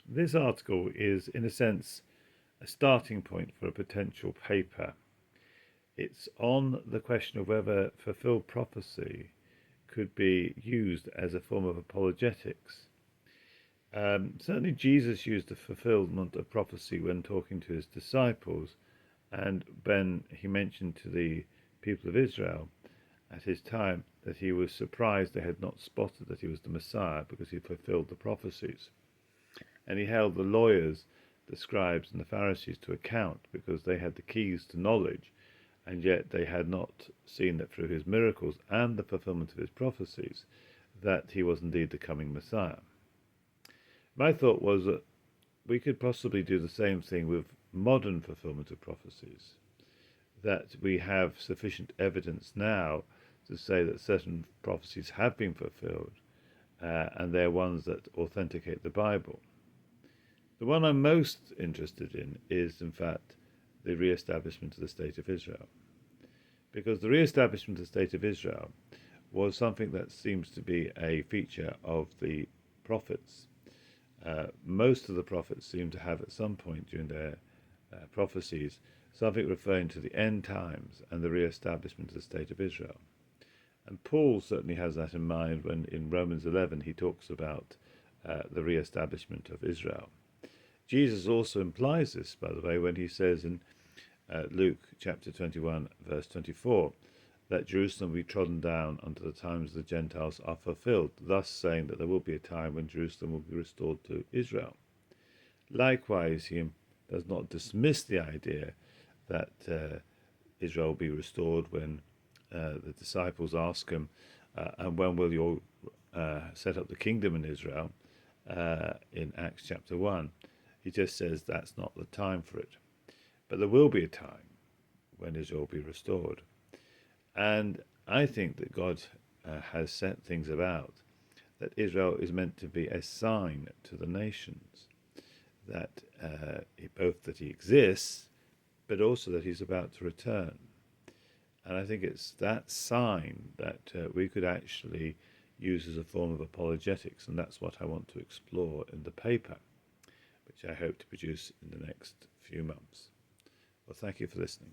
This article is, in a sense, a starting point for a potential paper. It's on the question of whether fulfilled prophecy could be used as a form of apologetics. Certainly, Jesus used the fulfillment of prophecy when talking to his disciples, and when he mentioned to the people of Israel at his time that he was surprised they had not spotted that he was the Messiah because he fulfilled the prophecies. And he held the lawyers, the scribes, and the Pharisees to account because they had the keys to knowledge, and yet they had not seen that through his miracles and the fulfillment of his prophecies that he was indeed the coming Messiah. My thought was that we could possibly do the same thing with modern fulfillment of prophecies, that we have sufficient evidence now to say that certain prophecies have been fulfilled, and they're ones that authenticate the Bible. The one I'm most interested in is, in fact, the re-establishment of the State of Israel. Because the re-establishment of the State of Israel was something that seems to be a feature of the prophets. Most of the prophets seem to have at some point during their prophecies something referring to the end times and the re-establishment of the State of Israel. And Paul certainly has that in mind when in Romans 11 he talks about the re-establishment of Israel. Jesus also implies this, by the way, when he says in Luke chapter 21, verse 24, that Jerusalem will be trodden down until the times of the Gentiles are fulfilled, thus saying that there will be a time when Jerusalem will be restored to Israel. Likewise, he does not dismiss the idea that Israel will be restored when the disciples ask him, and when will you set up the kingdom in Israel, in Acts chapter 1. He just says that's not the time for it. But there will be a time when Israel will be restored. And I think that God has set things about that Israel is meant to be a sign to the nations, that both that he exists, but also that he's about to return. And I think it's that sign that we could actually use as a form of apologetics, and that's what I want to explore in the paper, which I hope to produce in the next few months. Well, thank you for listening.